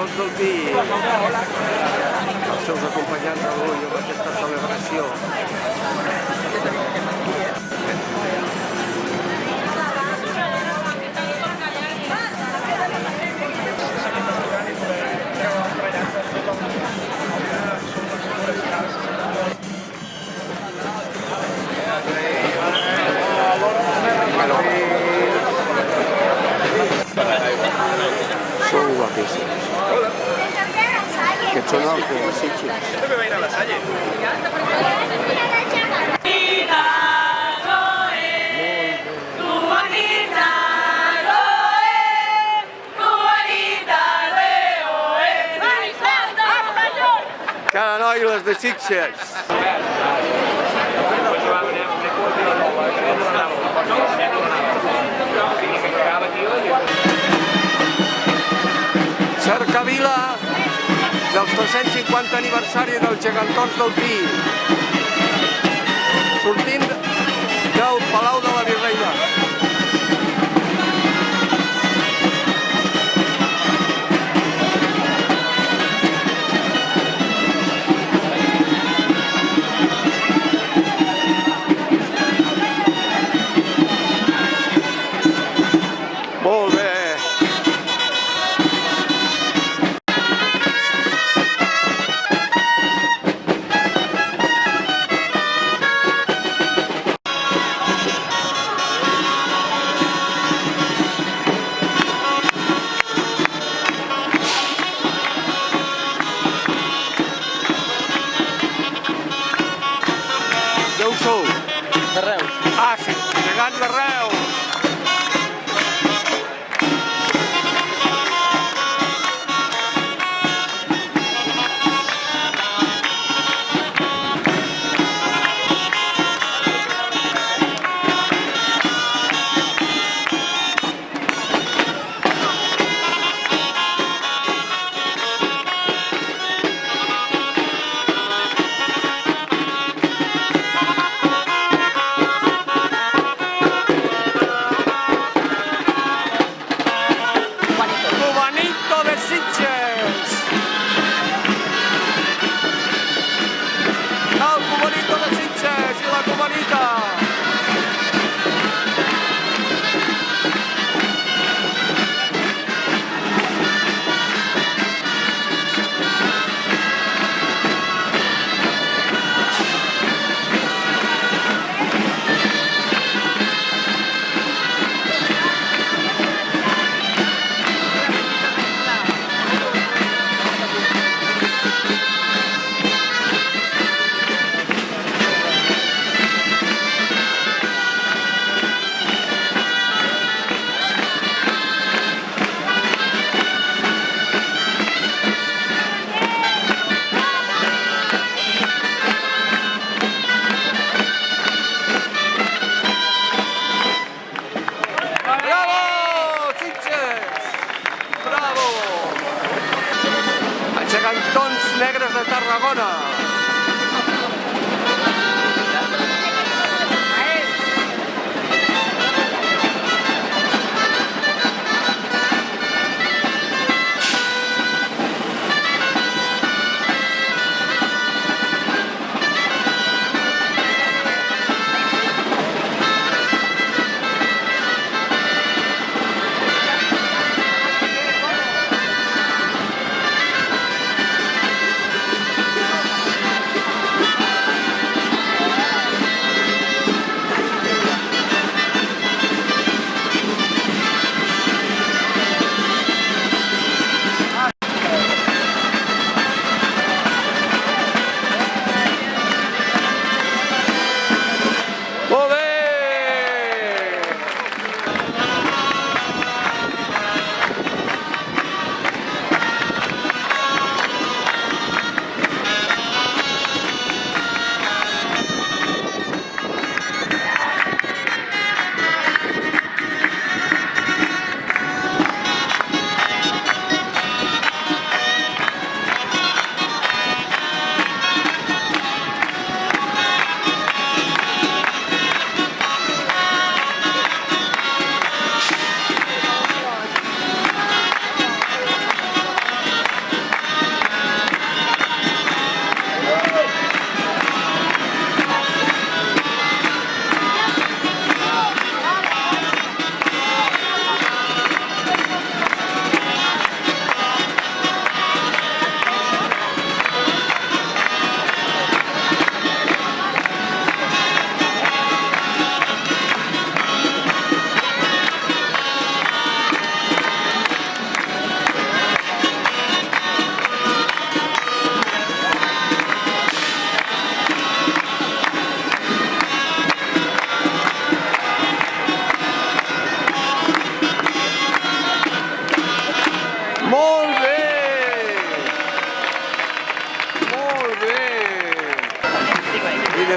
gegantons del Pi, els seus acompanyants avui amb aquesta celebració. Són guapíssims. Aquests són els de Sitges. També va ir a la Salle. Cada noi les de Sitges. Cercavila dels 350 aniversari dels gegantons del Pi, sortint del Palau de la Virreina. Molt bé. D'on sou? De Reus. Ah, sí, gegants de Reus.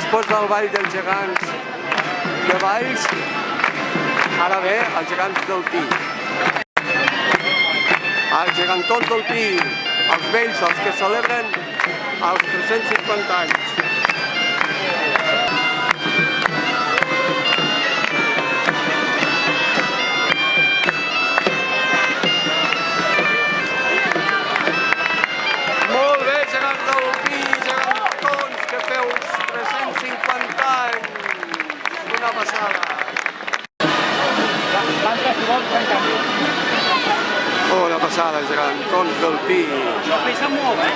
Després del Ball dels Gegants de Valls, ara ve els Gegants del Pi. Els gegantons del Pi, els vells, els que celebren els 350 anys. Molt bé, gegants del Pi, gegantons, que feu 350 anys. Una passada. Una passada, gegantons del Pi. Això pesa molt, eh?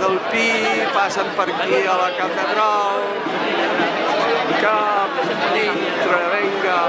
Del Pi passen per aquí a la catedral, cap dintre, venga.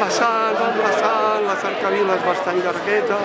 passant, la cercavila és bastant llargueta.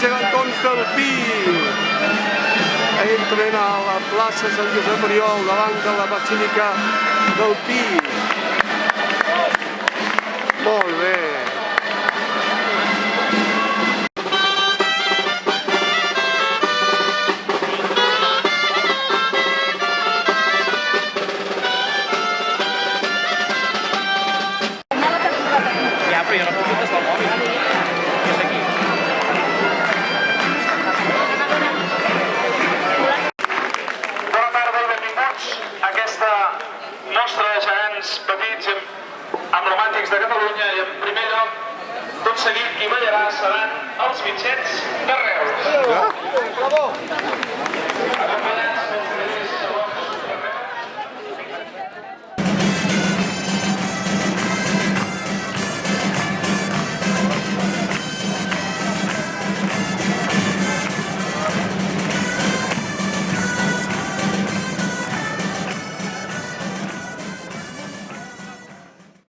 Gegantons del Pi entren a la plaça Sant Josep Oriol davant de la Basílica del Pi. Molt bé. Ja, però jo no puc des del mòbil. És aquí. Aquesta mostra de gegants petits emblemàtics de Catalunya i en primer lloc, tot seguit qui ballarà seran els Mitjets de Reus. Acompanyats